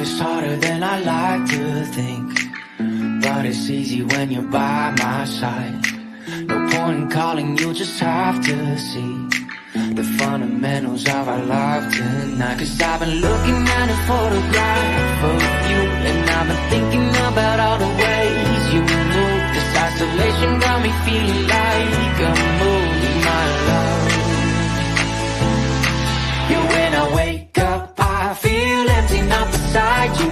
it's harder than I like to think, but it's easy when you're by my side. No point in calling, you just have to see the fundamentals of our love tonight. Cause I've been looking at a photograph of you, and I've been thinking about all the ways you move. This isolation got me feeling like I'm moving my love. Yeah, when I wake up, I feel empty, not beside you.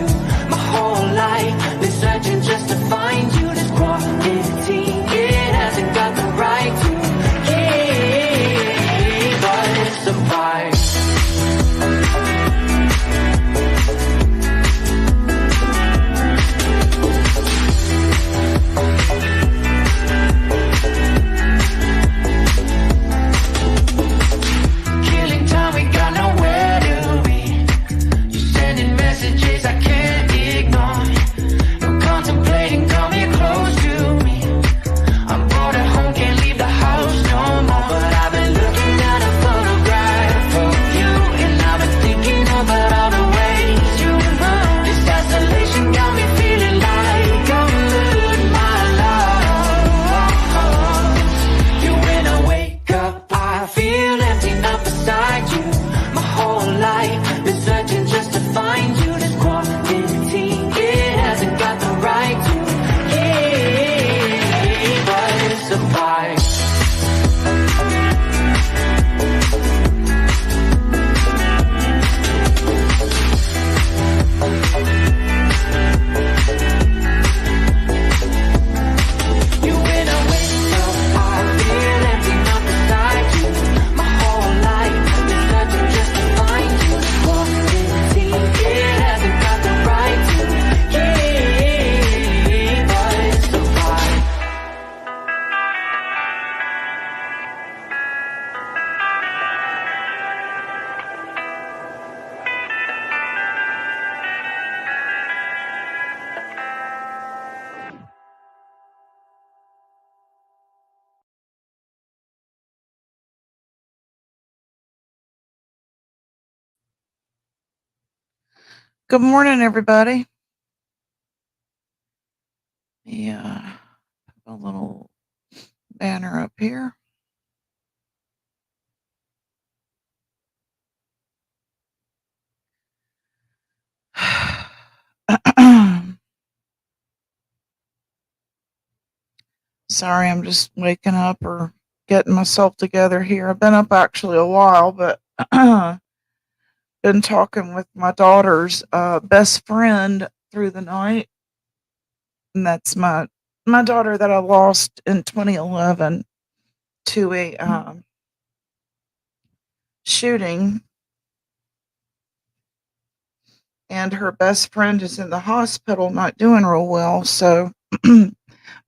My whole life been searching just to find you. This quarantine, it hasn't got the right to, yeah, but it's a vibe. Killing time, we got nowhere to be. You're sending messages I can't ignore. No contemplating, come here close to me. I'm bored at home, can't leave the house no more. But I've been looking at a photograph of you, and I've been thinking about all the ways you move. This isolation got me feeling like I'm losing my love. Yeah, when I wake up, I feel empty, not beside you. My whole life been searching just to find you. This quarantine, it hasn't got the right to, yeah, but it's a vibe. You, when I wake up, I feel empty, not beside you. My whole life been searching just to find you. Quarantine, it hasn't got the right to, yeah, but it's a vibe. Good morning, everybody. Yeah, a little banner up here. Sorry, I'm just waking up or getting myself together here. I've been up actually a while, but been talking with my daughter's best friend through the night, and that's my daughter that I lost in 2011 to a shooting, and her best friend is in the hospital, not doing real well. So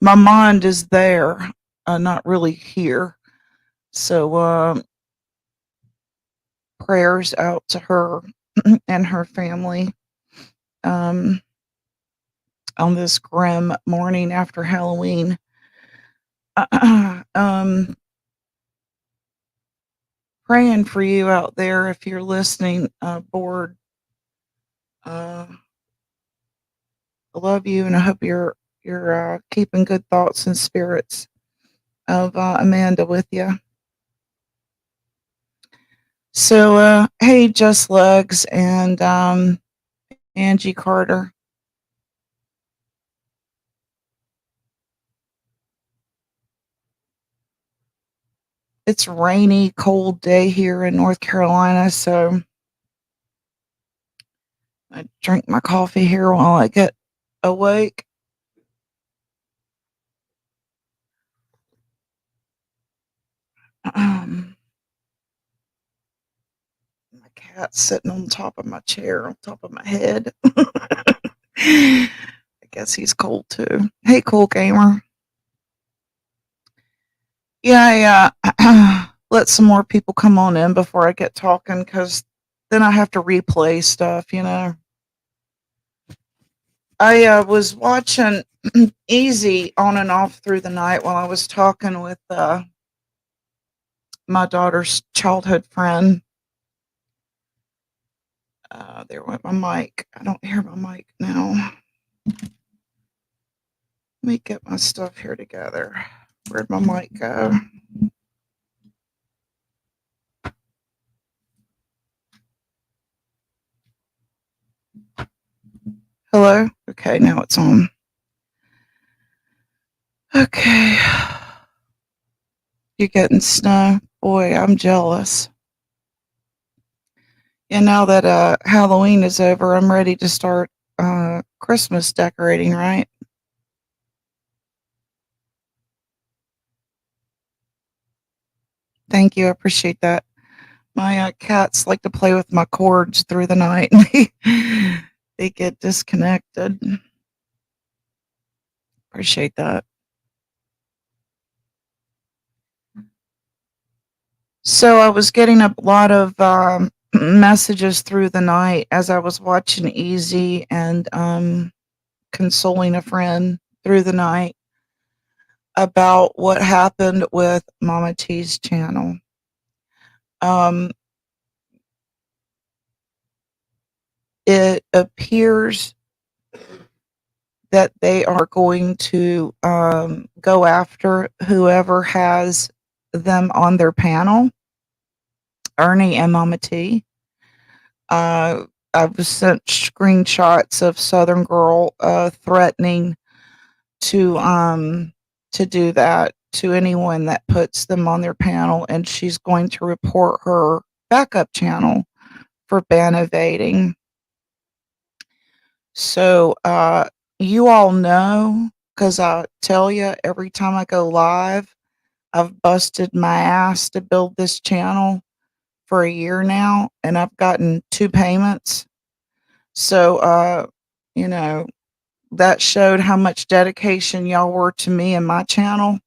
my mind is there, not really here. So prayers out to her and her family on this grim morning after Halloween. Praying for you out there if you're listening, board. I love you, and I hope you're keeping good thoughts and spirits of Amanda with you. So, hey, Just Legs and Angie Carter. It's a rainy, cold day here in North Carolina, so I drink my coffee here while I get awake. My cat's sitting on top of my chair, on top of my head. I guess he's cold too. Hey, cool gamer. Yeah, let some more people come on in before I get talking, because then I have to replay stuff, you know. I was watching Easy on and off through the night while I was talking with my daughter's childhood friend. There went my mic. I don't hear my mic now. Let me get my stuff here together. Where'd my mic go? Hello? Okay, now it's on. Okay. You getting snow? Boy, I'm jealous. And now that Halloween is over, I'm ready to start Christmas decorating, right? Thank you. I appreciate that. My cats like to play with my cords through the night. They get disconnected. Appreciate that. So I was getting a lot of messages through the night as I was watching Easy and consoling a friend through the night about what happened with Mama T's channel. It appears that they are going to go after whoever has them on their panel, Ernie and Mama T. I've sent screenshots of Southern Girl threatening to do that to anyone that puts them on their panel, and she's going to report her backup channel for ban evading. So you all know, because I tell you every time I go live, I've busted my ass to build this channel for a year now, and I've gotten 2 payments. So, you know, that showed how much dedication y'all were to me and my channel.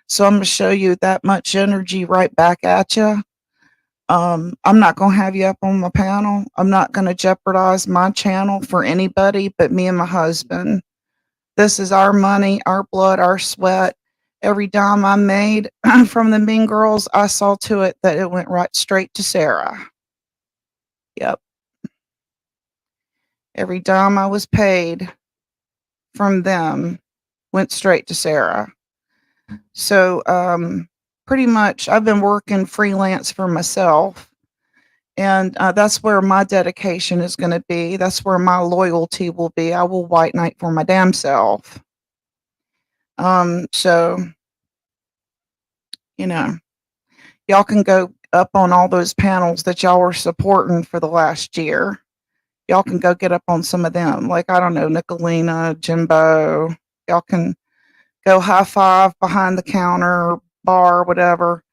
So I'm going to show you that much energy right back at you. I'm not going to have you up on my panel. I'm not going to jeopardize my channel for anybody but me and my husband. This is our money, our blood, our sweat. Every dime I made from the Mean Girls, I saw to it that it went right straight to Sarah. Yep. Every dime I was paid from them went straight to Sarah. So pretty much I've been working freelance for myself, and that's where my dedication is going to be. That's where my loyalty will be. I will white knight for my damn self. So, you know, y'all can go up on all those panels that y'all were supporting for the last year. Y'all can go get up on some of them. Like, I don't know, Nicolina, Jimbo. Y'all can go high five behind the counter, bar, whatever,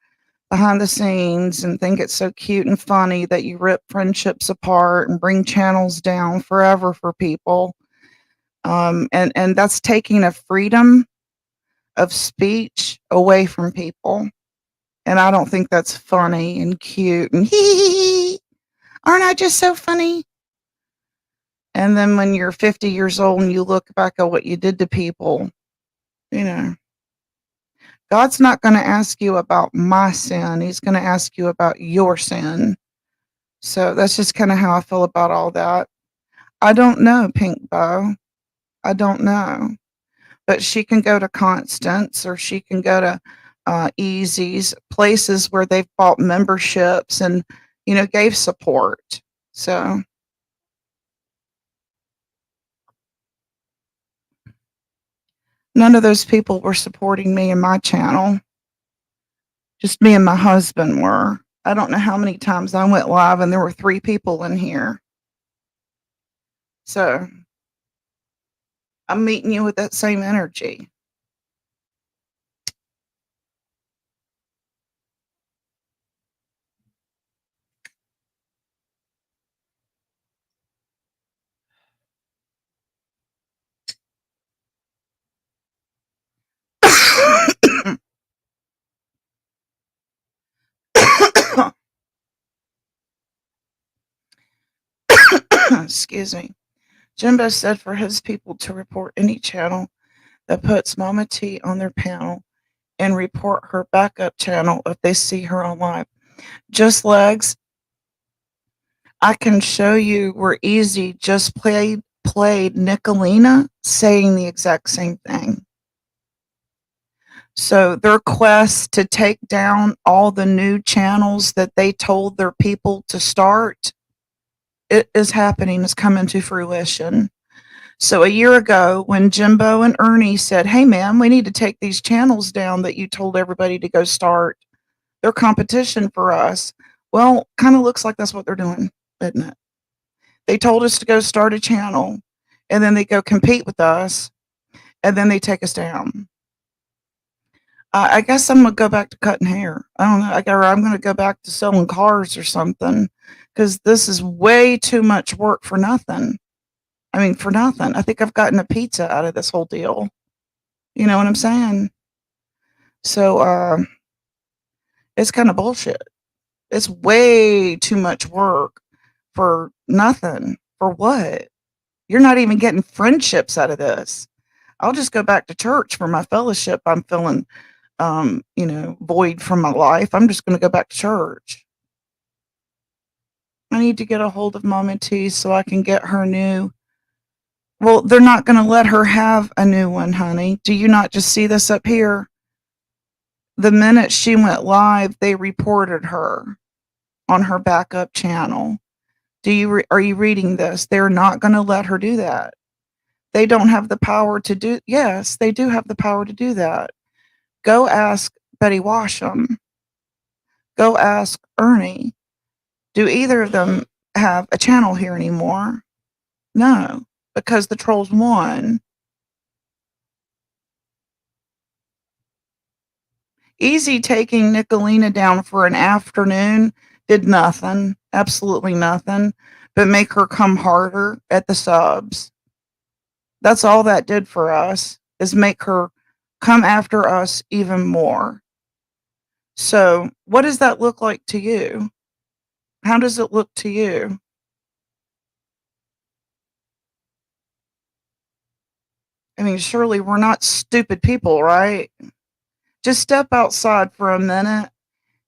behind the scenes, and think it's so cute and funny that you rip friendships apart and bring channels down forever for people. And that's taking a freedom of speech away from people. And I don't think that's funny and cute and hee. Aren't I just so funny? And then when you're 50 years old and you look back at what you did to people, you know, God's not going to ask you about my sin. He's going to ask you about your sin. So that's just kind of how I feel about all that. I don't know, Pink Bow. I don't know. But she can go to Constance, or she can go to Easy's, places where they've bought memberships and, you know, gave support. So none of those people were supporting me and my channel. Just me and my husband were. I don't know how many times I went live and there were 3 people in here. So I'm meeting you with that same energy. Excuse me. Jimbo said for his people to report any channel that puts Mama T on their panel and report her backup channel if they see her on live. Just Legs, I can show you where Easy just played Nicolina saying the exact same thing. So their quest to take down all the new channels that they told their people to start, it is happening, it's coming to fruition. So a year ago, when Jimbo and Ernie said, "Hey man, we need to take these channels down that you told everybody to go start. They're competition for us." Well, kind of looks like that's what they're doing, isn't it? They told us to go start a channel, and then they go compete with us, and then they take us down. I guess I'm gonna go back to cutting hair. I don't know. I'm gonna go back to selling cars or something, because this is way too much work for nothing. I mean, for nothing. I think I've gotten a pizza out of this whole deal. You know what I'm saying? So, it's kind of bullshit. It's way too much work for nothing. For what? You're not even getting friendships out of this. I'll just go back to church for my fellowship. I'm feeling, void from my life. I'm just going to go back to church. I need to get a hold of Mama T so I can get her new. Well, they're not going to let her have a new one, honey. Do you not just see this up here? The minute she went live, they reported her on her backup channel. Are you reading this? They're not going to let her do that. They don't have the power to do. Yes, they do have the power to do that. Go ask Betty Washam. Go ask Ernie. Do either of them have a channel here anymore? No, because the trolls won. Easy taking Nicolina down for an afternoon did nothing, absolutely nothing, but make her come harder at the subs. That's all that did for us, is make her come after us even more. So, what does that look like to you? How does it look to you? I mean, surely we're not stupid people, right? Just step outside for a minute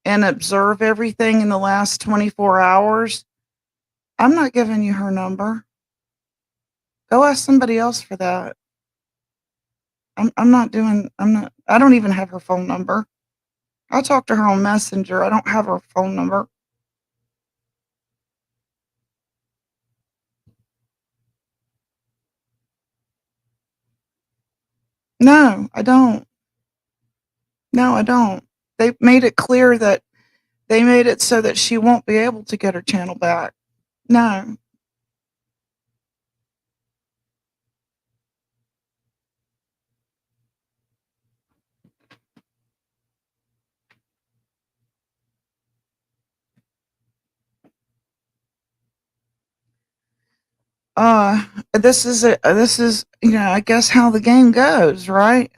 and observe everything in the last 24 hours. I'm not giving you her number. Go ask somebody else for that. I don't even have her phone number. I talked to her on Messenger. I don't have her phone number. No, I don't. No, I don't. They made it clear that they made it so that she won't be able to get her channel back. No. Uh, this is, I guess how the game goes, right?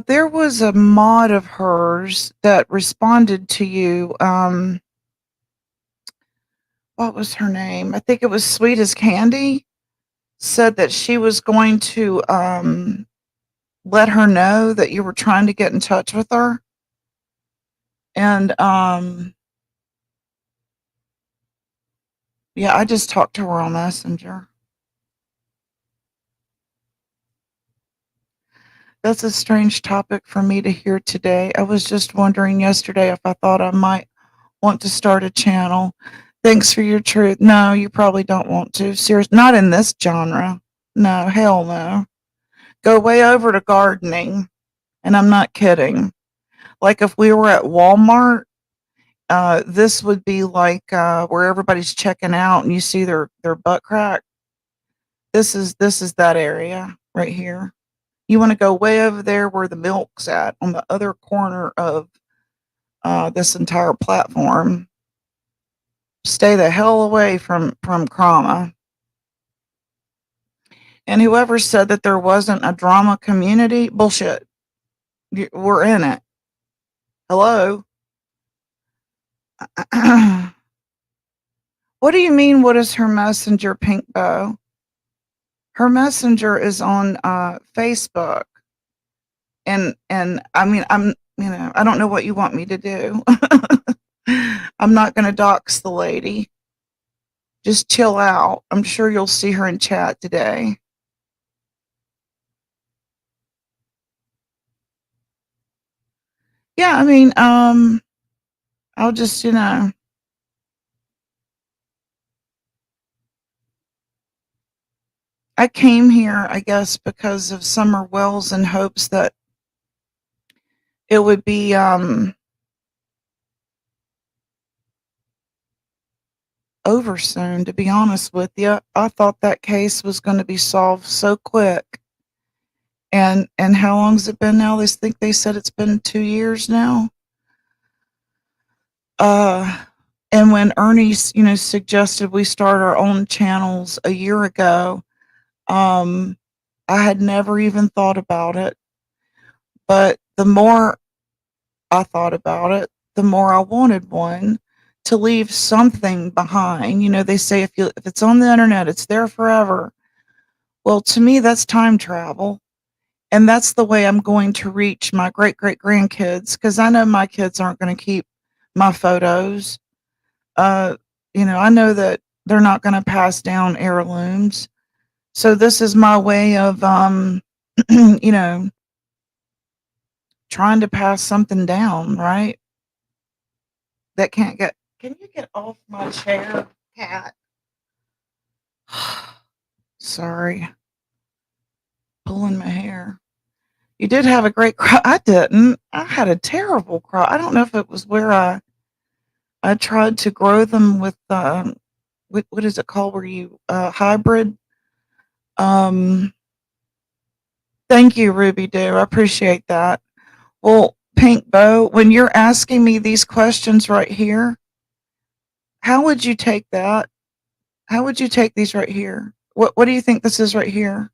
There was a mod of hers that responded to you. What was her name? I think it was Sweet as Candy. Said that she was going to let her know that you were trying to get in touch with her. And yeah, I just talked to her on Messenger. That's a strange topic for me to hear today. I was just wondering yesterday if I thought I might want to start a channel. Thanks for your truth. No, you probably don't want to. Seriously, not in this genre. No, hell no. Go way over to gardening. And I'm not kidding. Like if we were at Walmart, this would be like where everybody's checking out and you see their butt crack. This is that area right here. You want to go way over there where the milk's at on the other corner of this entire platform. Stay the hell away from Krama. And whoever said that there wasn't a drama community, bullshit. We're in it. Hello. What do you mean? What is her messenger, Pink Bow? Her messenger is on Facebook. And I mean, I don't know what you want me to do. I'm not going to dox the lady. Just chill out. I'm sure you'll see her in chat today. Yeah, I mean, I'll just, I came here, I guess, because of Summer Wells in hopes that it would be over soon, to be honest with you. I thought that case was going to be solved so quick. And how long's it been now? They said it's been 2 years now. And when Ernie, suggested we start our own channels a year ago, I had never even thought about it. But the more I thought about it, the more I wanted one to leave something behind. They say if it's on the internet, it's there forever. Well, to me, that's time travel. And that's the way I'm going to reach my great great grandkids, because I know my kids aren't going to keep my photos. Uh, I know that they're not going to pass down heirlooms. So this is my way of, you know, trying to pass something down, right? That can't get. Can you get off my chair, cat? Sorry, pulling my hair. You did have a great cry. I didn't. I had a terrible cry. I don't know if it was where I tried to grow them with what is it called? Where you hybrid? Um, Thank you, Ruby Doo. I appreciate that. Well, Pink Bow, when you're asking me these questions right here, how would you take that? How would you take these right here? What do you think this is right here?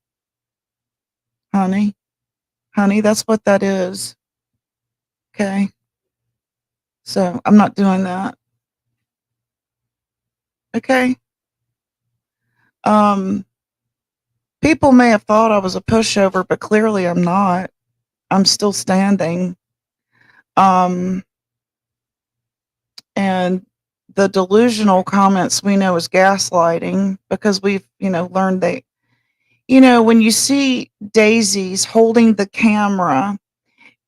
Honey? Honey, that's what that is. Okay. So I'm not doing that. Okay. Um, People may have thought I was a pushover, but clearly I'm not. I'm still standing. And the delusional comments we know is gaslighting, because we've, learned they, when you see Daisy's holding the camera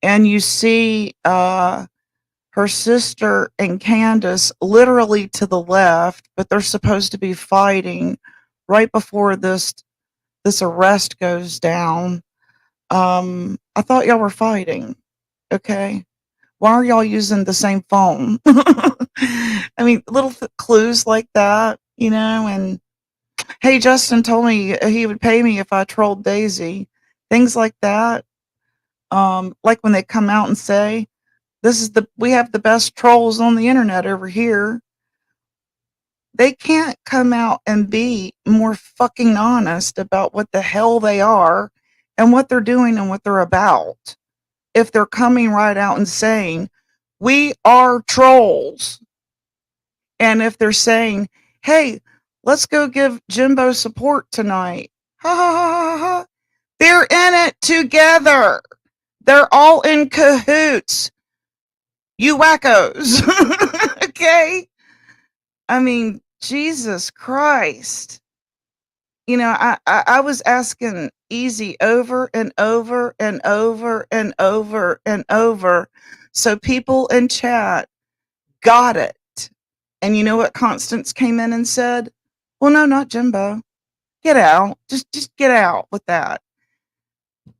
and you see her sister and Candace literally to the left, but they're supposed to be fighting right before this arrest goes down. I thought y'all were fighting. Okay. Why are y'all using the same phone? I mean, little clues like that, and hey, Justin told me he would pay me if I trolled Daisy. Things like that. Like when they come out and say, we have the best trolls on the internet over here. They can't come out and be more fucking honest about what the hell they are and what they're doing and what they're about, if they're coming right out and saying, we are trolls. And if they're saying, hey, let's go give Jimbo support tonight. Ha ha ha ha ha. They're in it together. They're all in cahoots. You wackos. Okay? I mean, Jesus Christ. I was asking Easy over and over and over and over and over, so people in chat got it. And you know what Constance came in and said? Well, no, not Jimbo. Get out. Just get out with that.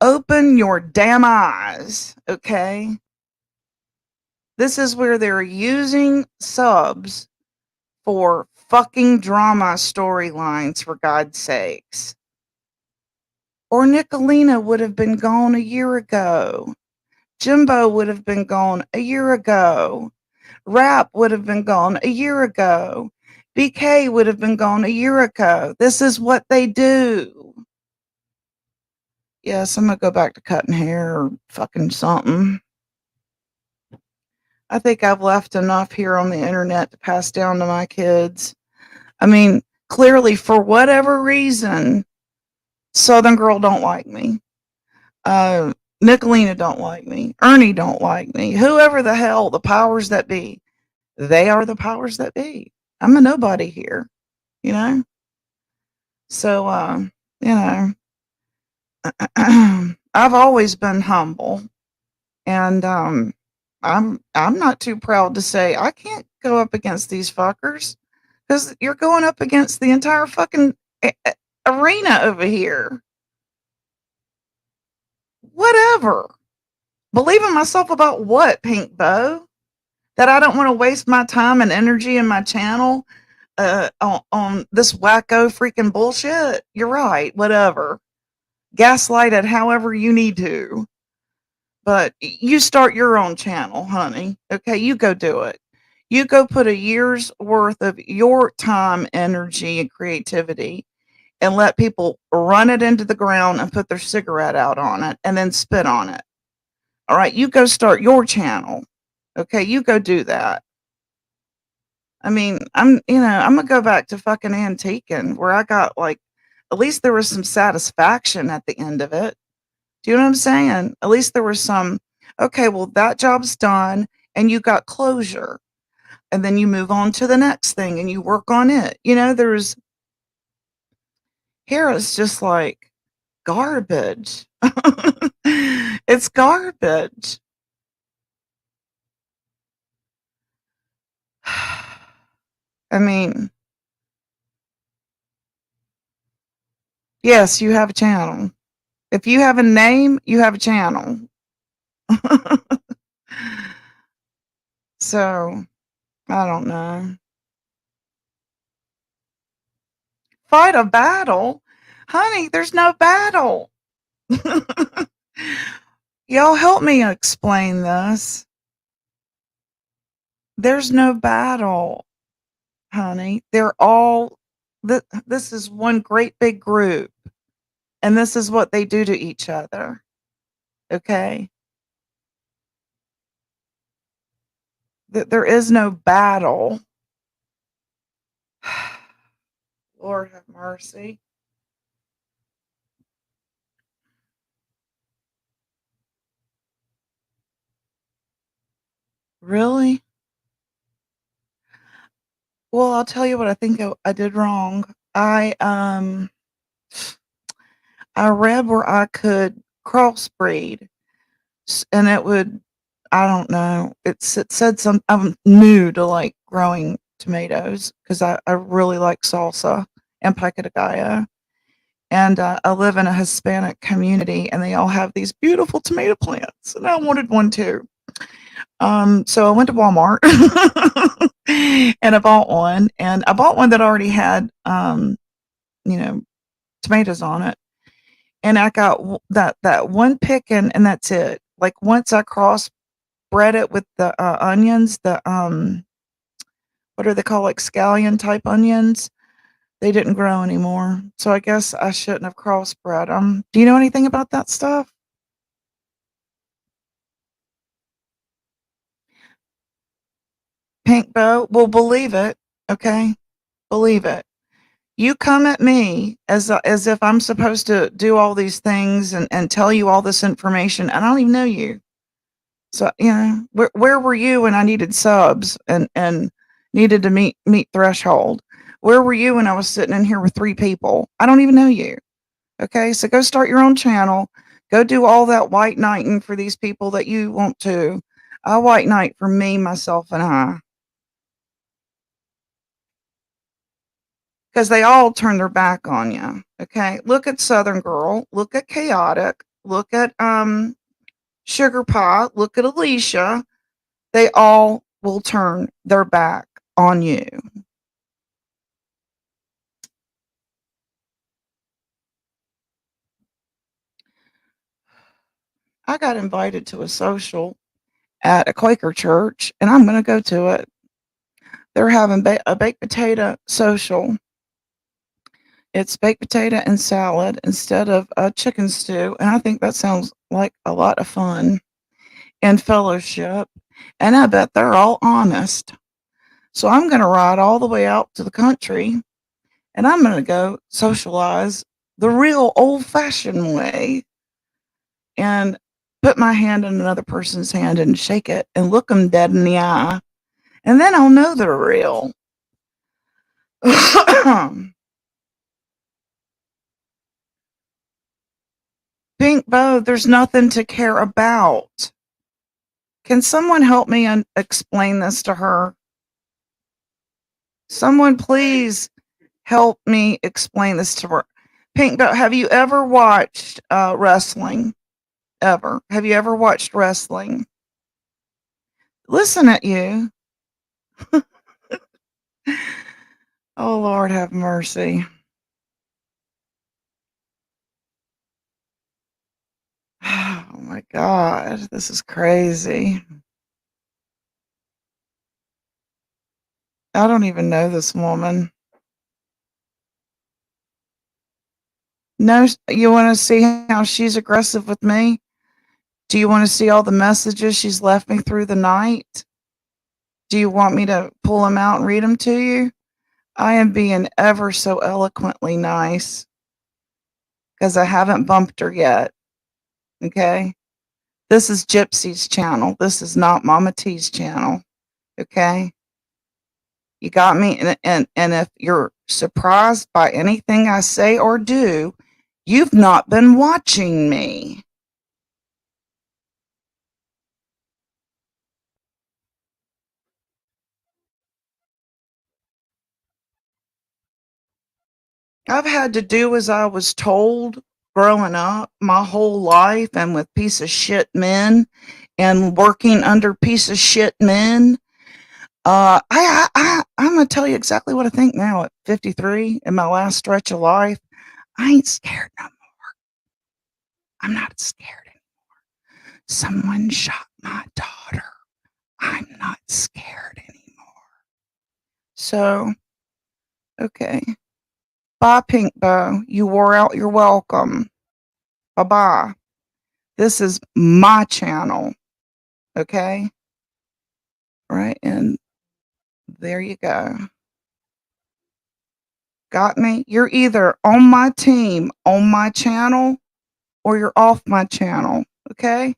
Open your damn eyes, okay? This is where they're using subs for fucking drama storylines, for God's sakes. Or Nicolina would have been gone a year ago. Jimbo would have been gone a year ago. Rap would have been gone a year ago. BK would have been gone a year ago. This is what they do. Yes, I'm going to go back to cutting hair or fucking something. I think I've left enough here on the internet to pass down to my kids. I mean, clearly, for whatever reason, Southern Girl don't like me. Nicolina don't like me. Ernie don't like me. Whoever the hell the powers that be, they are the powers that be. I'm a nobody here, you know? So, you know, I've always been humble, and I'm not too proud to say I can't go up against these fuckers because you're going up against the entire fucking arena over here. Whatever. Believe in myself about what, Pink Bow? That I don't want to waste my time and energy in my channel on this wacko freaking bullshit. You're right. Whatever. Gaslight it however you need to. But you start your own channel, honey. Okay, you go do it. You go put a year's worth of your time, energy, and creativity and let people run it into the ground and put their cigarette out on it and then spit on it. All right, you go start your channel. Okay, you go do that. I mean, I'm gonna go back to fucking antiquing where I got like, at least there was some satisfaction at the end of it. Do you know what I'm saying? At least there was some, okay, well, that job's done and you got closure. And then you move on to the next thing and you work on it. You know, here it's just like garbage. It's garbage. I mean, yes, you have a channel. If you have a name, you have a channel. So, I don't know. Fight a battle? Honey, there's no battle. Y'all help me explain this. There's no battle, honey. They're all, this is one great big group, and this is what they do to each other. Okay? There is no battle. Lord have mercy. Really? Well, I'll tell you what I think I did wrong. I read where I could crossbreed, and it would, I don't know. It said some. I'm new to like growing tomatoes because I really like salsa and pico de gallo, and I live in a Hispanic community, and they all have these beautiful tomato plants, and I wanted one too. So I went to Walmart and I bought one, and I bought one that already had you know, tomatoes on it, and I got that one picking, and that's it. Like once I crossbred it with the onions, the what are they called, like scallion type onions? They didn't grow anymore. So I guess I shouldn't have crossbred them. Do you know anything about that stuff? Pink Bow? Well, believe it. Okay, believe it. You come at me as if I'm supposed to do all these things and tell you all this information. I don't even know you. So, you know, where were you when I needed subs and needed to meet threshold? Where were you when I was sitting in here with 3 people? I don't even know you. Okay? So go start your own channel. Go do all that white knighting for these people that you want to. I white knight for me, myself, and I. Because they all turn their back on you. Okay? Look at Southern Girl. Look at Chaotic. Look at Sugar Pie. Look at Alicia. They all will turn their back on you. I got invited to a social at a Quaker church, and I'm going to go to it. They're having a baked potato social. It's baked potato and salad instead of a chicken stew, and I think that sounds like a lot of fun and fellowship. And I bet they're all honest. So I'm going to ride all the way out to the country, and I'm going to go socialize the real old fashioned way. And put my hand in another person's hand and shake it and look them dead in the eye, and then I'll know they're real. Pink Bow, there's nothing to care about. Can someone help me explain this to her? Someone please help me explain this to her. Pink Bow, have you ever watched wrestling? Ever? Have you ever watched wrestling? Listen at you. Oh, Lord have mercy. Oh my God, this is crazy. I don't even know this woman. No, you want to see how she's aggressive with me? Do you want to see all the messages she's left me through the night? Do you want me to pull them out and read them to you? I am being ever so eloquently nice because I haven't bumped her yet. Okay? This is Gypsy's channel. This is not Mama T's channel. Okay? You got me? And if you're surprised by anything I say or do, you've not been watching me. I've had to do as I was told growing up my whole life and with piece of shit men and working under piece of shit men. I'm gonna tell you exactly what I think now at 53 in my last stretch of life. I ain't scared no more. I'm not scared anymore. Someone shot my daughter. I'm not scared anymore. So, okay. Bye, Pink Bow. You wore out your welcome. Bye bye. This is my channel. Okay? Right? And there you go. Got me? You're either on my team, on my channel, or you're off my channel. Okay?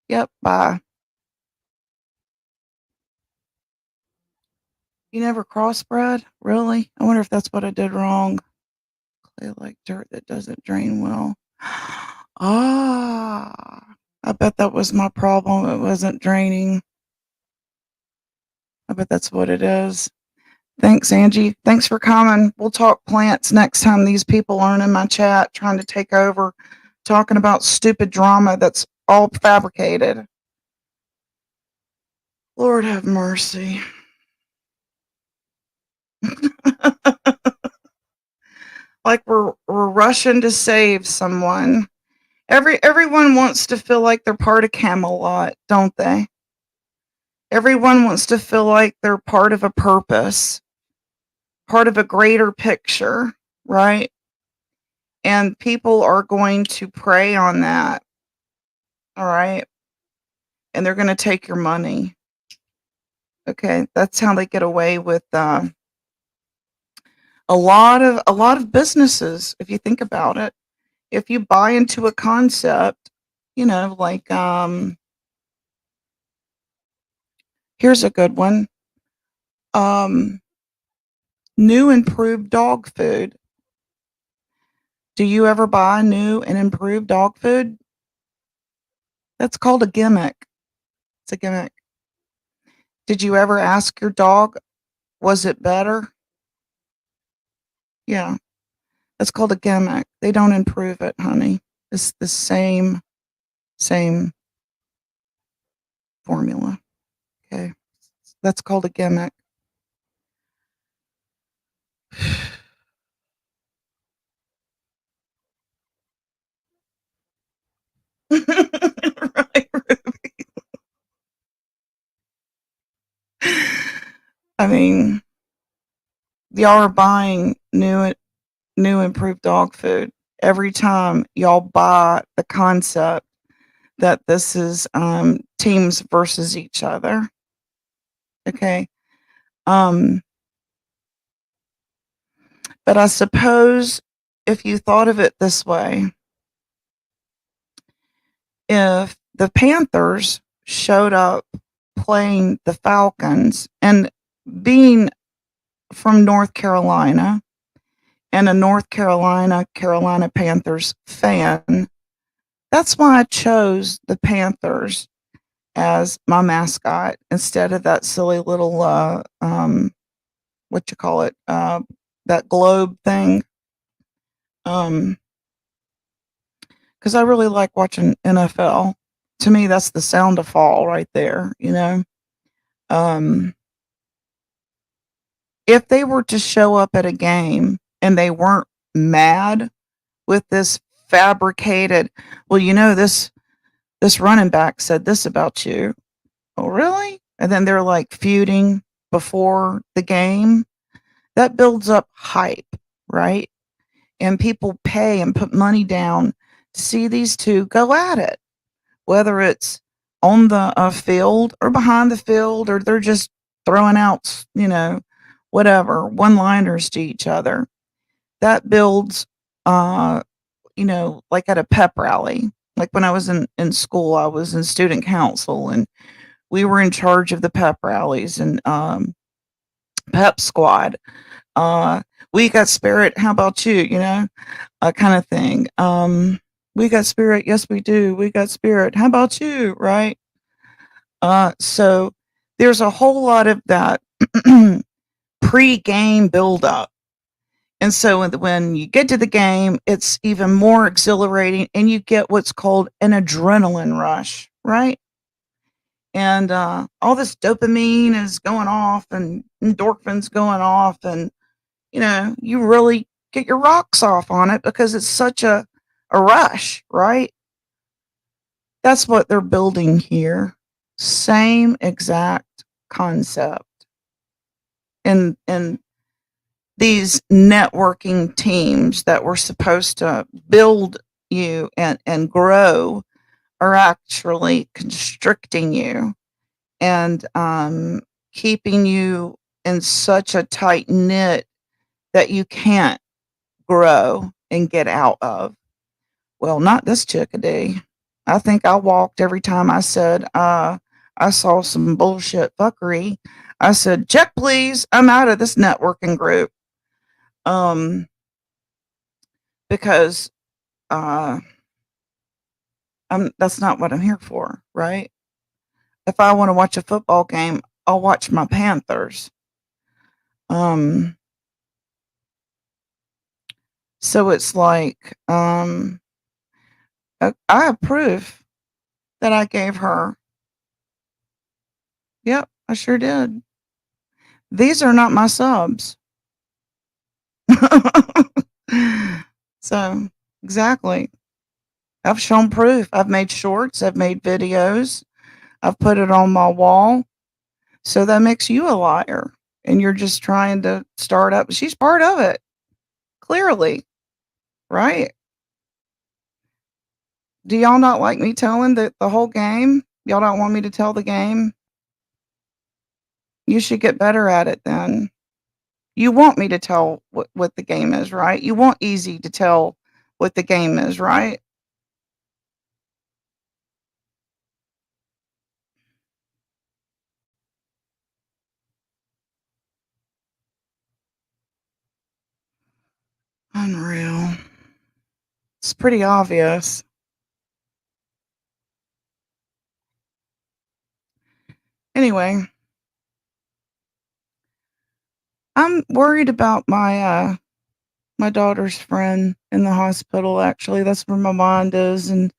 Yep, bye. You never crossbred? Really? I wonder if that's what I did wrong. Clay like dirt that doesn't drain well. Ah, I bet that was my problem. It wasn't draining. I bet that's what it is. Thanks, Angie. Thanks for coming. We'll talk plants next time these people aren't in my chat trying to take over, talking about stupid drama that's all fabricated. Lord have mercy. Like we're rushing to save someone. Everyone wants to feel like they're part of Camelot, don't they? Everyone wants to feel like they're part of a purpose, part of a greater picture, right? And people are going to prey on that. All right. And they're going to take your money. Okay. That's how they get away with a lot of businesses, if you think about it. If you buy into a concept, you know, like here's a good one. New improved dog food. Do you ever buy new and improved dog food? That's called a gimmick. It's a gimmick. Did you ever ask your dog, was it better? Yeah. That's called a gimmick. They don't improve it, honey. It's the same formula. Okay. That's called a gimmick. Right, Ruby. I mean, y'all are buying new improved dog food every time y'all buy the concept that this is teams versus each other. Okay. But I suppose if you thought of it this way, if the Panthers showed up playing the Falcons, and being from North Carolina and a Carolina Panthers fan, that's why I chose the Panthers as my mascot instead of that silly little what you call it, that globe thing. Because I really like watching NFL. To me, that's the sound of fall right there. Um, if they were to show up at a game and they weren't mad with this fabricated, well, this running back said this about you. Oh, really? And then they're like feuding before the game. That builds up hype, right? And people pay and put money down to see these two go at it, whether it's on the field or behind the field, or they're just throwing out, whatever, one liners to each other. That builds, like at a pep rally. Like when I was in school, I was in student council, and we were in charge of the pep rallies and pep squad. We got spirit. How about you? Kind of thing. We got spirit. Yes, we do. We got spirit. How about you? Right. So there's a whole lot of that pre-game buildup. And so when you get to the game, it's even more exhilarating, and you get what's called an adrenaline rush, right? And all this dopamine is going off and endorphins going off, and you really get your rocks off on it because it's such a rush, right? That's what they're building here. Same exact concept. And these networking teams that were supposed to build you and grow are actually constricting you and keeping you in such a tight knit that you can't grow and get out of. Well, not this chickadee. I think I walked every time I said I saw some bullshit fuckery. I said, check please, I'm out of this networking group. Because that's not what I'm here for, right? If I want to watch a football game, I'll watch my Panthers. So it's like, I have proof that I gave her. Yep, I sure did. These are not my subs. So, exactly. I've shown proof. I've made shorts, I've made videos, I've put it on my wall. So that makes you a liar. And you're just trying to start up. She's part of it, clearly, right? Do y'all not like me telling the whole game? Y'all don't want me to tell the game? You should get better at it then. You want me to tell what the game is, right? You want easy to tell what the game is, right? Unreal. It's pretty obvious. Anyway, I'm worried about my daughter's friend in the hospital. Actually, that's where my mind is, and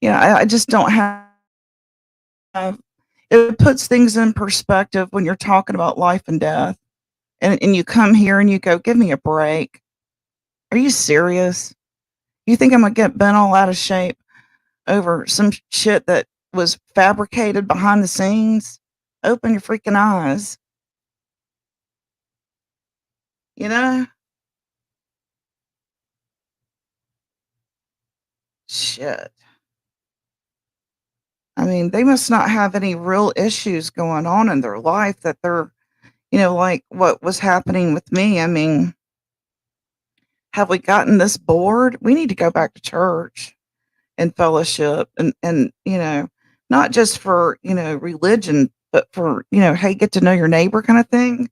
I just don't have. It puts things in perspective when you're talking about life and death, and you come here and you go, "Give me a break. Are you serious? You think I'm gonna get bent all out of shape over some shit that was fabricated behind the scenes? Open your freaking eyes." You know? Shit. I mean, they must not have any real issues going on in their life that they're, like what was happening with me. I mean, have we gotten this bored? We need to go back to church and fellowship and not just for, religion, but for, hey, get to know your neighbor kind of thing.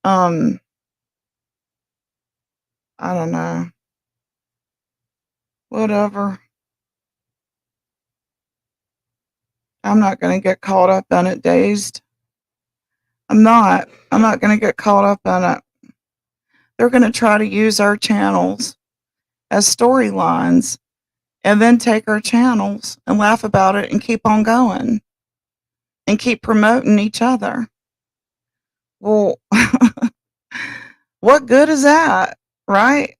Um, I don't know. Whatever. I'm not going to get caught up in it, dazed. I'm not. I'm not going to get caught up in it. They're going to try to use our channels as storylines and then take our channels and laugh about it and keep on going and keep promoting each other. Well, what good is that, right?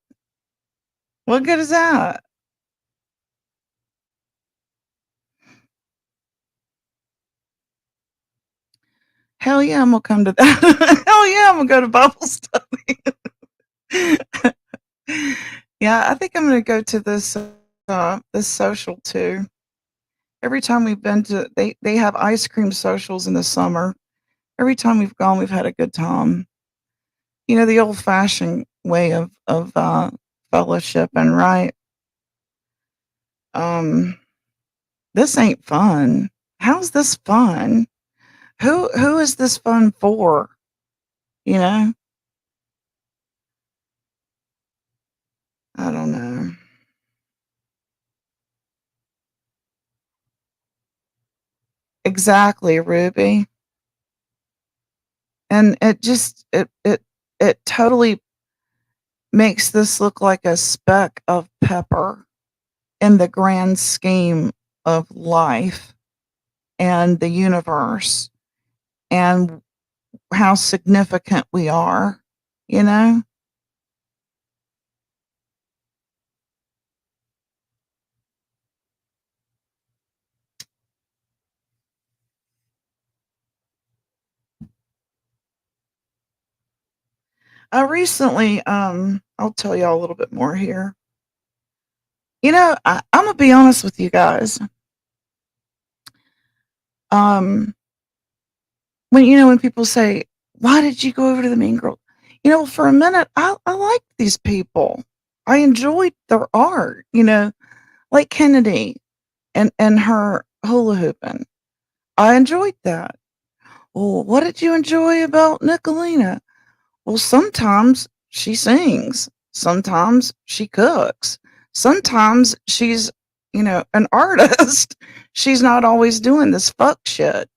What good is that? Hell yeah, I'm gonna come to that. Hell yeah, I'm gonna go to Bible study. Yeah, I think I'm gonna go to this social too. Every time we've been to, they have ice cream socials in the summer. Every time we've gone, we've had a good time. The old fashioned way of fellowship, and right. Um, this ain't fun. How's this fun? Who is this fun for? You know? I don't know. Exactly, Ruby. And it totally makes this look like a speck of pepper in the grand scheme of life and the universe and how significant we are, you know? I recently, I'll tell y'all a little bit more here. I'm gonna be honest with you guys. Um, when people say, "Why did you go over to the Mean Girl?" For a minute, I liked these people. I enjoyed their art. Like Kennedy and her hula hooping. I enjoyed that. Well, what did you enjoy about Nicolina? Well, sometimes she sings, sometimes she cooks, sometimes she's, an artist. She's not always doing this fuck shit.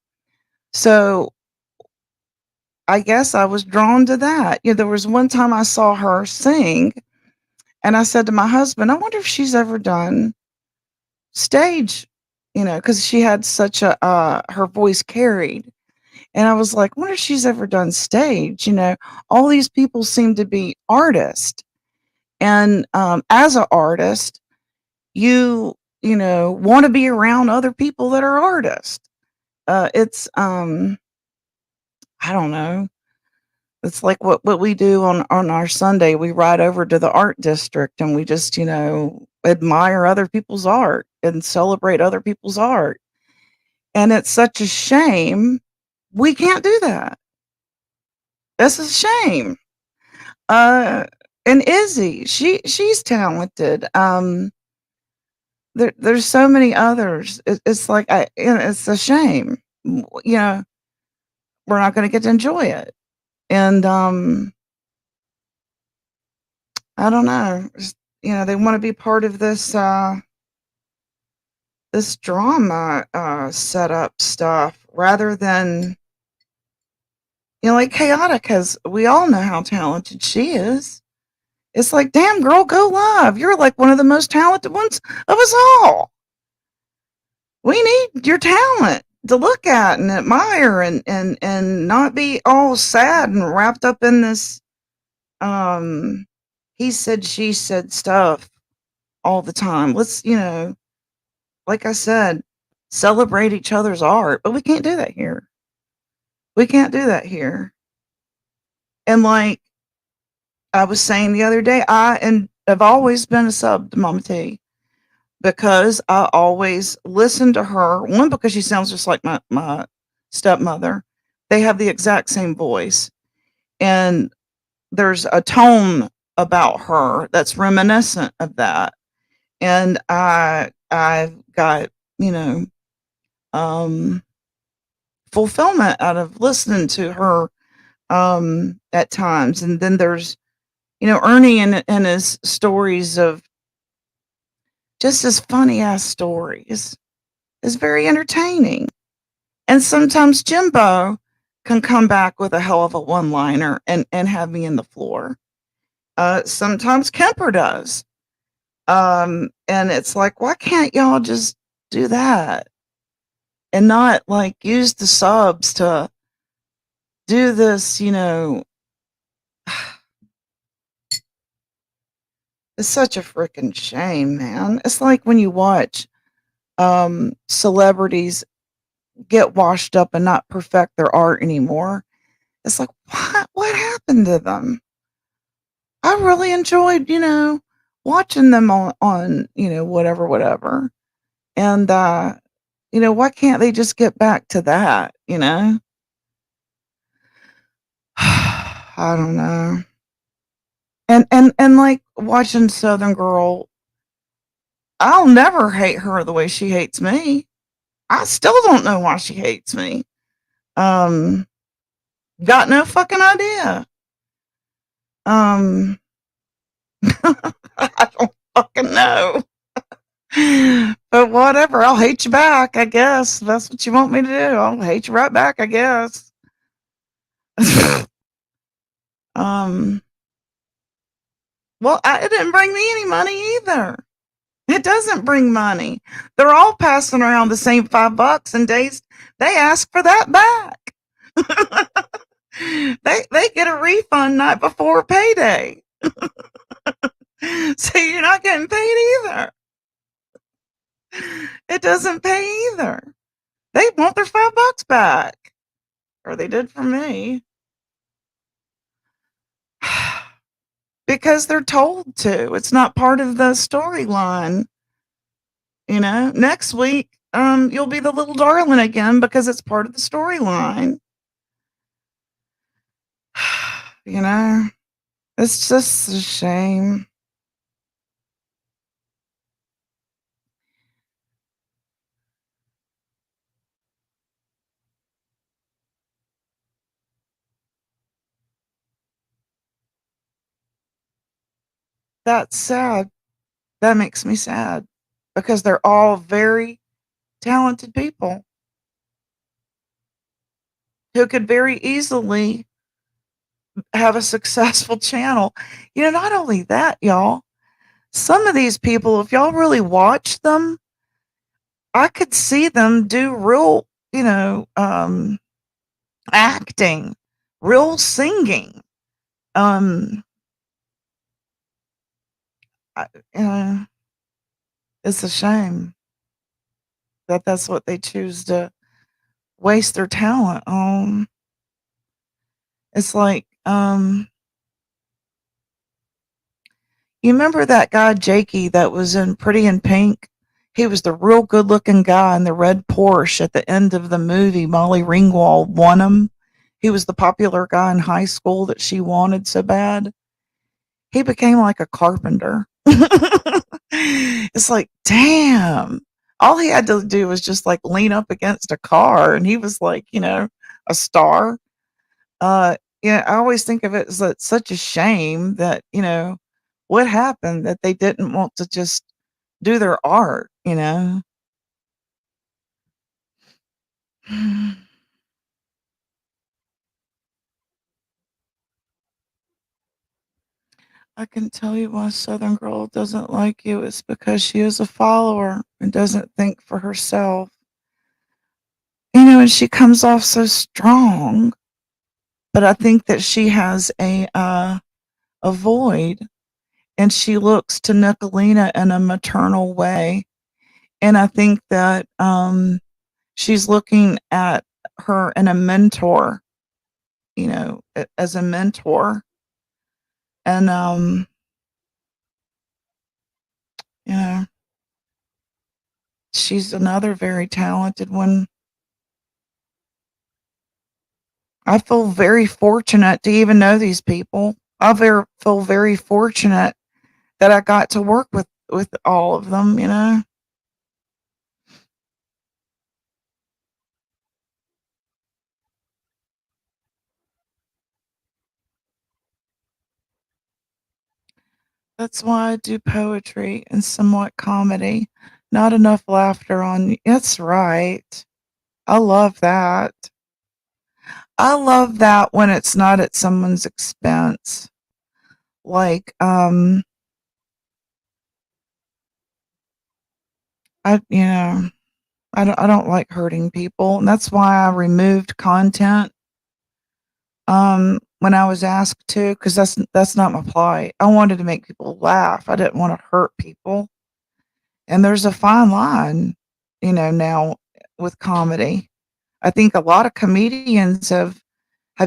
So I guess I was drawn to that. There was one time I saw her sing, and I said to my husband, I wonder if she's ever done stage, because she had such her voice carried. And I was like, I wonder if she's ever done stage. All these people seem to be artists. And as an artist, want to be around other people that are artists. It's I don't know. It's like what we do on our Sunday. We ride over to the art district and we just, admire other people's art and celebrate other people's art. And it's such a shame we can't do that. It's a shame. Uh, and Izzy, she's talented. There's so many others. It's like it's a shame. We're not going to get to enjoy it. And I don't know. They want to be part of this drama setup stuff rather than like Chaotic has. We all know how talented she is. It's like, damn girl, go live. You're like one of the most talented ones of us all. We need your talent to look at and admire and not be all sad and wrapped up in this he said she said stuff all the time. Let's, like I said, celebrate each other's art, but we can't do that here. We can't do that here. And like I was saying the other day, I've always been a sub to Mama T because I always listen to her. One, because she sounds just like my stepmother. They have the exact same voice. And there's a tone about her that's reminiscent of that. And I got, you know, um, fulfillment out of listening to her at times. And then there's, Ernie and his stories of just his funny ass stories is very entertaining. And sometimes Jimbo can come back with a hell of a one liner and have me in the floor. Sometimes Kemper does. And it's like, why can't y'all just do that and not like use the subs to do this, it's such a freaking shame, man. It's like when you watch celebrities get washed up and not perfect their art anymore. It's like, what happened to them? I really enjoyed, watching them on, whatever. And why can't they just get back to that, I don't know. And like watching Southern Girl, I'll never hate her the way she hates me. I still don't know why she hates me. Um, got no fucking idea. Um, I don't fucking know. But whatever, I'll hate you back, I guess. That's what you want me to do. I'll hate you right back, I guess. um, well, it didn't bring me any money either. It doesn't bring money. They're all passing around the same $5 and they ask for that back. they get a refund night before payday. So you're not getting paid either. It doesn't pay either. They want their $5 back. Or they did for me. Because they're told to. It's not part of the storyline. Next week, you'll be the little darling again because it's part of the storyline. It's just a shame. That's sad. That makes me sad because they're all very talented people who could very easily have a successful channel. Not only that, y'all, some of these people, if y'all really watch them, I could see them do real, acting, real singing. I, it's a shame that that's what they choose to waste their talent on. It's like, you remember that guy Jakey that was in Pretty in Pink? He was the real good looking guy in the red Porsche at the end of the movie. Molly Ringwald won him. He was the popular guy in high school that she wanted so bad. He became like a carpenter. It's like, damn. All he had to do was just like lean up against a car and he was like, a star. I always think of it as such a shame that, what happened that they didn't want to just do their art. I can tell you why Southern Girl doesn't like you. It's because she is a follower and doesn't think for herself. And she comes off so strong, but I think that she has a void, and she looks to Nicolina in a maternal way. And I think that she's looking at her in a mentor, as a mentor. And you know, she's another very talented one. I feel very fortunate to even know these people. feel very fortunate that I got to work with all of them, you know? That's why I do poetry and somewhat comedy. Not enough laughter on That's right. I love that. I love that when it's not at someone's expense. Like, you know, I don't like hurting people, and that's why I removed content, when I was asked to, because that's not my plight. I wanted to make people laugh. I didn't wanna hurt people, and there's a fine line, now with comedy. I think a lot of comedians have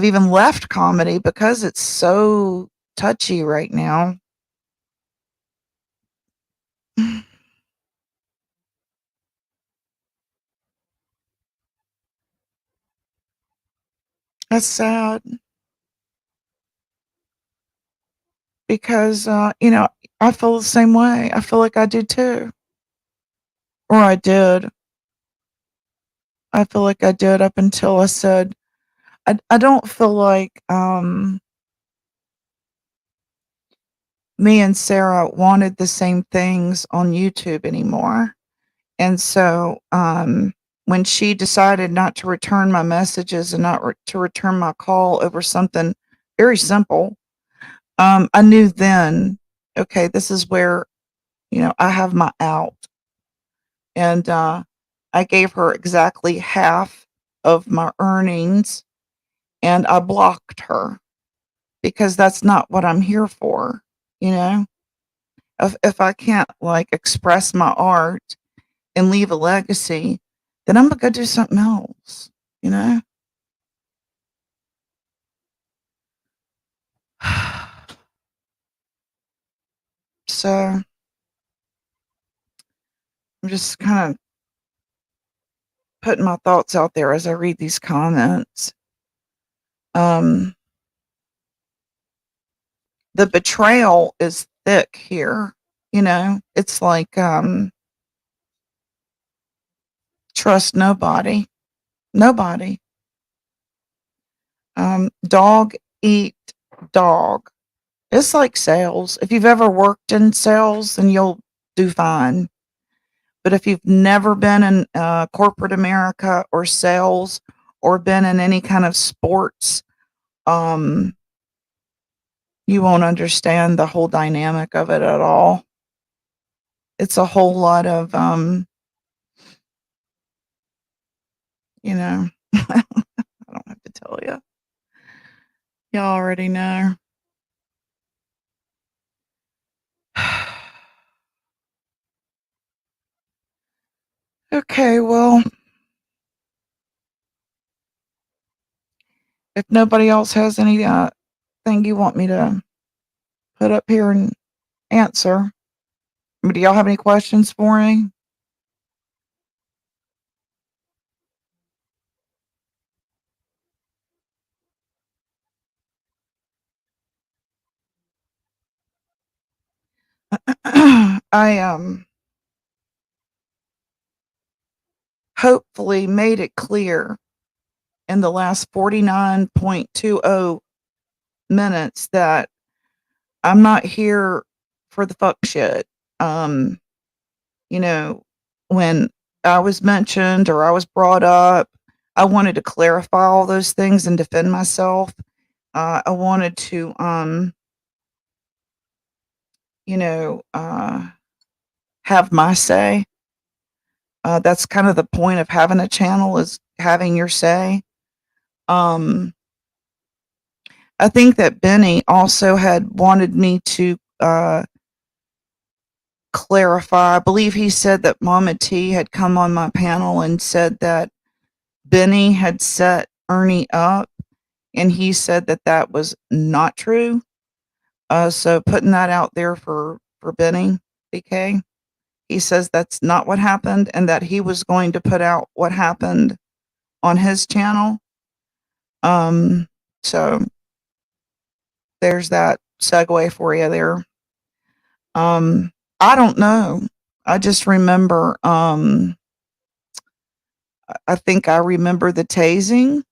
even left comedy because it's so touchy right now. That's sad because, I feel the same way. I feel like I do too, or I did. I feel like I did up until I said I don't feel like, me and Sarah wanted the same things on YouTube anymore, and so, when she decided not to return my messages and not to return my call over something very simple, I knew then, "Okay, this is where, I have my out," and, I gave her exactly half of my earnings, and I blocked her. Because that's not what I'm here for, you know? If I can't, like, express my art and leave a legacy, then Imma go do something else, you know? So, I'm just kinda putting my thoughts out there as I read these comments. Um, the betrayal is thick here, you know? It's like, trust nobody. Nobody. Dog eat dog. It's like sales. If you've ever worked in sales, then you'll do fine. But if you've never been in corporate America or sales or been in any kind of sports, um, you won't understand the whole dynamic of it at all. It's a whole lot of, you know, I don't have to tell you. Y'all already know. Okay, well, if nobody else has any thing you want me to put up here and answer, do y'all have any questions for me? I hopefully made it clear in the last 49.20 minutes that I'm not here for the fuck shit. Um, you know, when I was mentioned or I was brought up, I wanted to clarify all those things and defend myself. I wanted to, you know, uh, have my say. That's kind of the point of having a channel is having your say. Um, I think that Benny also had wanted me to clarify. I believe he said that Mama T had come on my panel and said that Benny had set Ernie up, and he said that that was not true. So putting that out there for Benny, BK. He says that's not what happened, and that he was going to put out what happened on his channel. Um, so there's that segue for you there. I don't know. I just remember, I think I remember the tasing.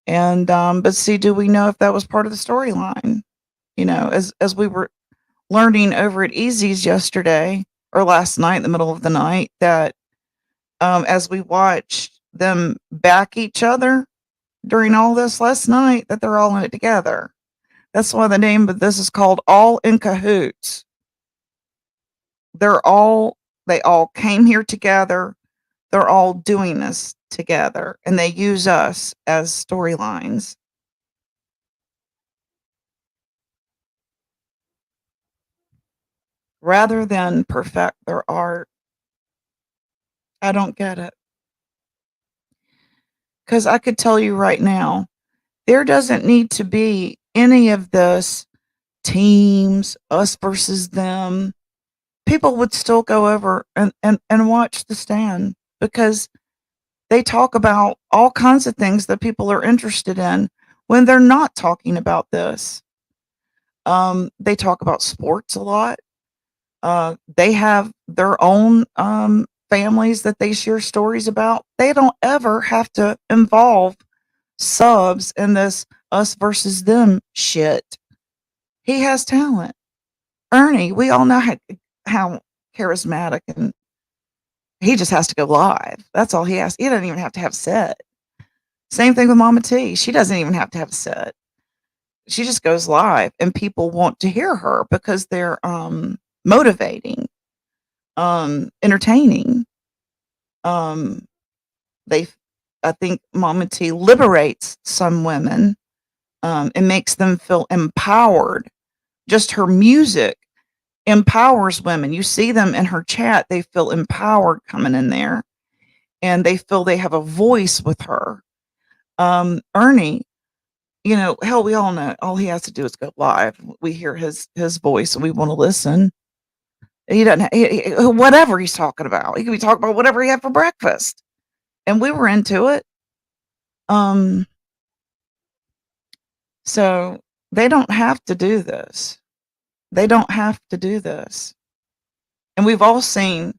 And, but see, do we know if that was part of the storyline? You know, as we were learning over at Easy's yesterday or last night in the middle of the night that, as we watched them back each other during all this last night, that they're all in it together. That's why the name of this is called All in Cahoots. They're all they all came here together. They're all doing this together, and they use us as storylines rather than perfect their art. I don't get it. Because I could tell you right now, there doesn't need to be any of this teams, us versus them. People would still go over and watch The Stand because they talk about all kinds of things that people are interested in when they're not talking about this. They talk about sports a lot. They have their own families that they share stories about. They don't ever have to involve subs in this us versus them shit. He has talent. Ernie, we all know how charismatic, and he just has to go live. That's all he has. He doesn't even have to have set. Same thing with Mama T. She doesn't even have to have a set. She just goes live and people want to hear her because they're motivating, entertaining. Um they I think Mama T liberates some women, and makes them feel empowered. Just her music empowers women. You see them in her chat, they feel empowered coming in there and they feel they have a voice with her. Ernie, you know, hell, we all know all he has to do is go live. We hear his voice and we want to listen. He doesn't whatever he's talking about. He could be talking about whatever he had for breakfast. And we were into it. Um so they don't have to do this. They don't have to do this. And we've all seen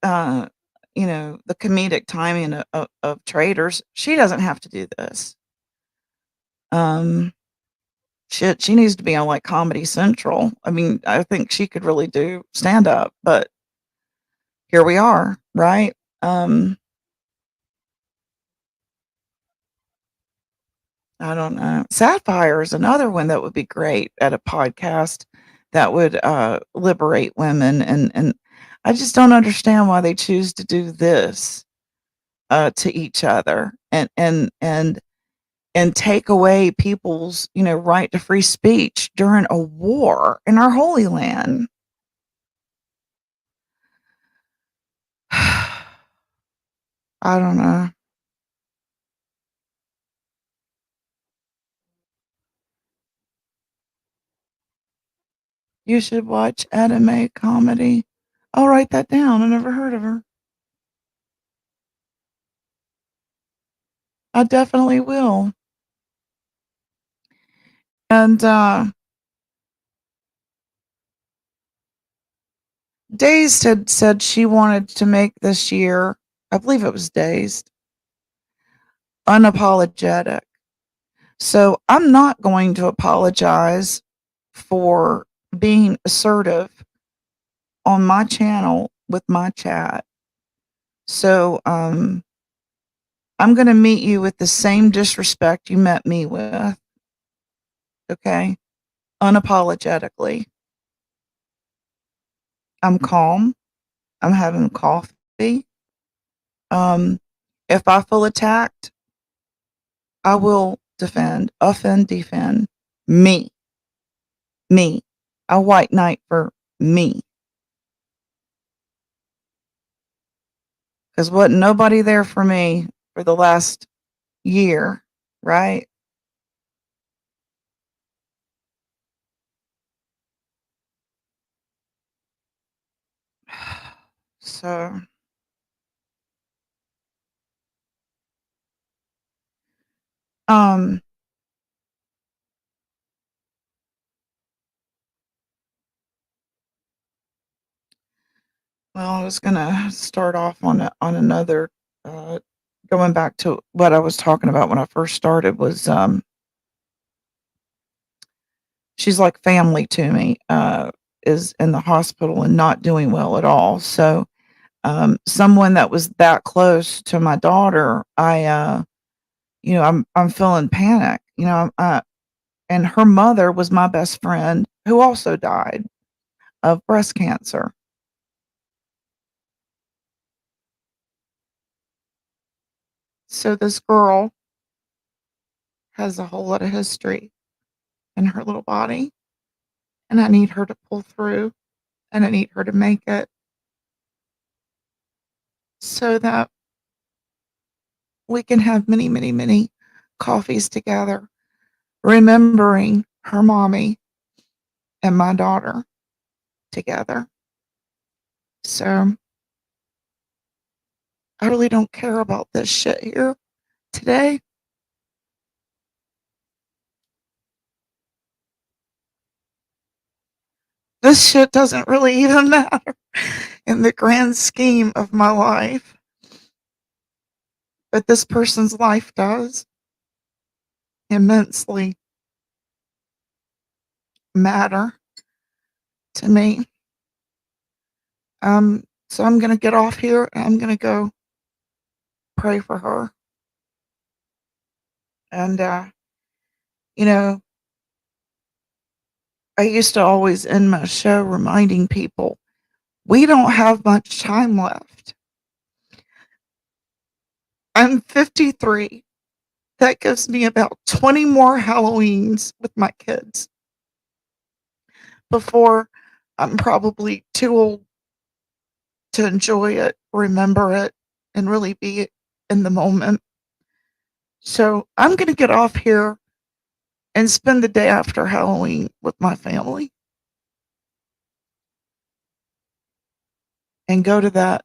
uh you know, the comedic timing of traders. She doesn't have to do this. Um Shit, she needs to be on, like, Comedy Central. I mean, I think she could really do stand-up, but here we are, right? I don't know. Sapphire is another one that would be great at a podcast that would, liberate women, and I just don't understand why they choose to do this, to each other and take away people's, you know, right to free speech during a war in our holy land. I don't know. You should watch anime comedy. I'll write that down. I never heard of her. I definitely will. And Dazed had said she wanted to make this year, I believe it was Dazed, unapologetic. So I'm not going to apologize for being assertive on my channel with my chat. So I'm going to meet you with the same disrespect you met me with. Okay? Unapologetically. I'm calm. I'm having coffee. Um, if I feel attacked, I will defend, offend, defend me. Me. A white knight for me. Because wasn't nobody there for me for the last year, right? So, um, Well, I was gonna start off on another, going back to what I was talking about when I first started was, she's like family to me, is in the hospital and not doing well at all. So, someone that was that close to my daughter, I'm feeling panic, and her mother was my best friend who also died of breast cancer. So this girl has a whole lot of history in her little body, and I need her to pull through, and I need her to make it so that we can have many, many, many coffees together, remembering her mommy and my daughter together. So I really don't care about this shit here today. This shit doesn't really even matter in the grand scheme of my life. But this person's life does immensely matter to me. So I'm gonna get off here and I'm gonna go pray for her. And you know, I used to always end my show reminding people we don't have much time left. I'm 53. That gives me about 20 more Halloweens with my kids before I'm probably too old to enjoy it, remember it, and really be in the moment. So I'm going to get off here and spend the day after Halloween with my family and go to that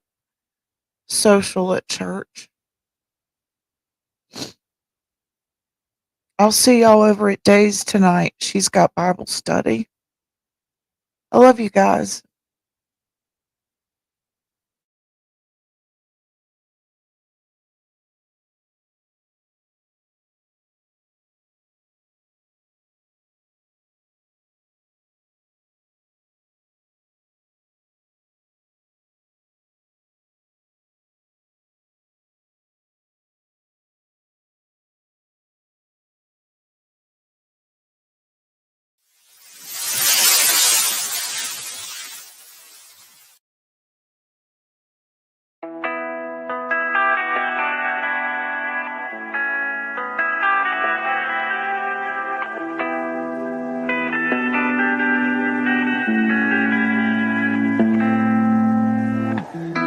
social at church. I'll see y'all over at Days tonight. She's got Bible study. I love you guys.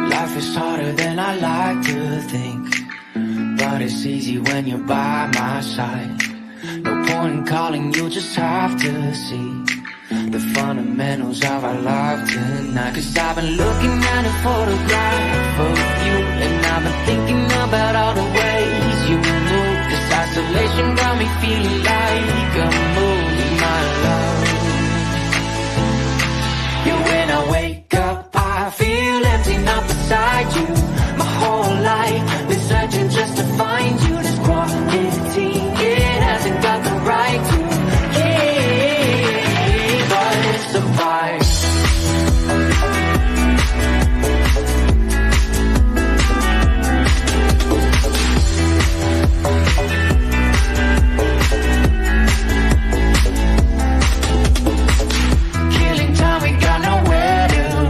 Life is harder than I like to think, but it's easy when you're by my side. No point in calling, you'll just have to see the fundamentals of our life tonight. Cause I've been looking at a photograph of you, and I've been thinking about all the ways you move. This isolation got me feeling like I'm moving my love. Yeah, when I wake up I feel empty, not beside you. My whole life been searching just to find you. This quality, it hasn't got the right to keep, but it's a vibe. Killing time, we got nowhere to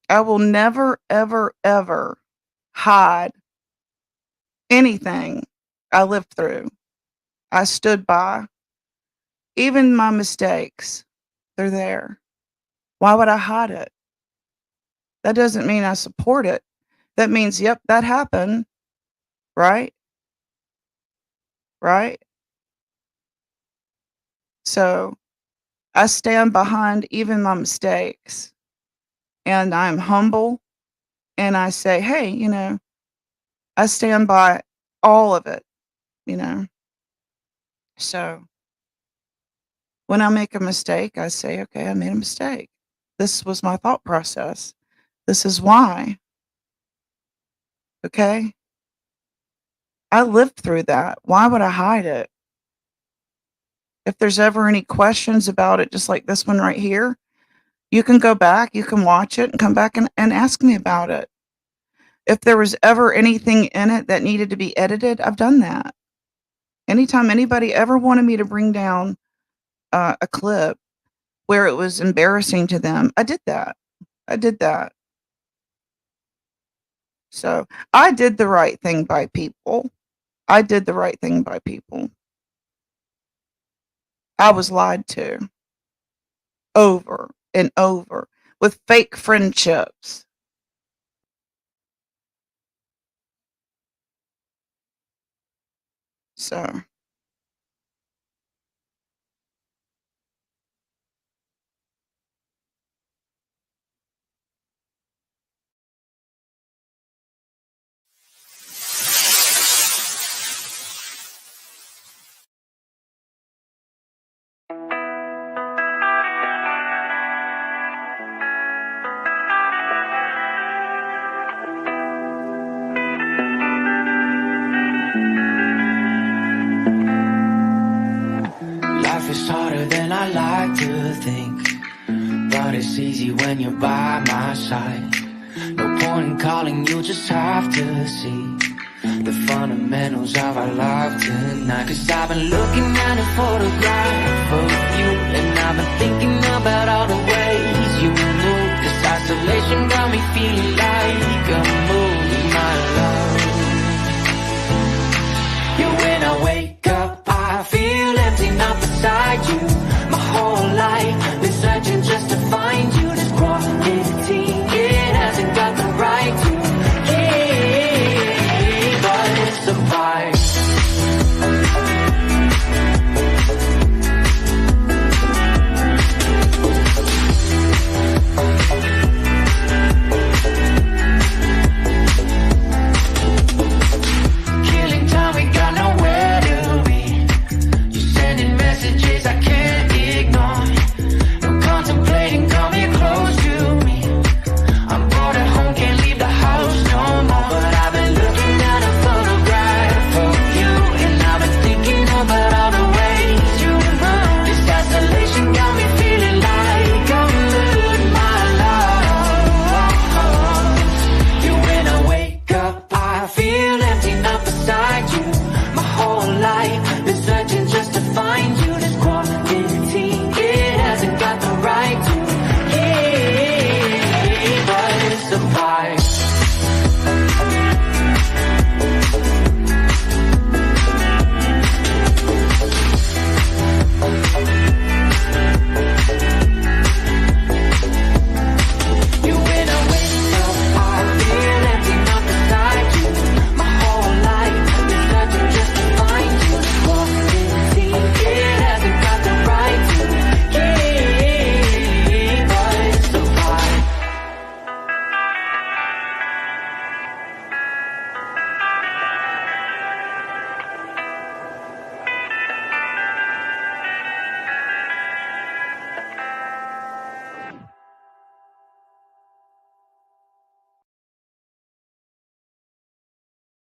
I will never, ever, ever hide anything I lived through. I stood by. Even my mistakes, they're there. Why would I hide it? That doesn't mean I support it. That means, yep, that happened. Right? Right? So I stand behind even my mistakes, and I'm humble, and I say, hey, I stand by all of it, you know. So when I make a mistake, I say, okay, I made a mistake. This was my thought process. This is why. Okay? I lived through that. Why would I hide it? If there's ever any questions about it, just like this one right here, you can go back, you can watch it and come back and ask me about it. If there was ever anything in it that needed to be edited, I've done that. Anytime anybody ever wanted me to bring down a clip where it was embarrassing to them, I did that. I did that. So I did the right thing by people. I did the right thing by people. I was lied to over and over with fake friendships. So Life is harder than I like to think, but it's easy when you're by my side. No point in calling, you just have to see the fundamentals of our life tonight. Cause I've been looking at a photograph of you, and I've been thinking about all the ways you move. This isolation got me feeling like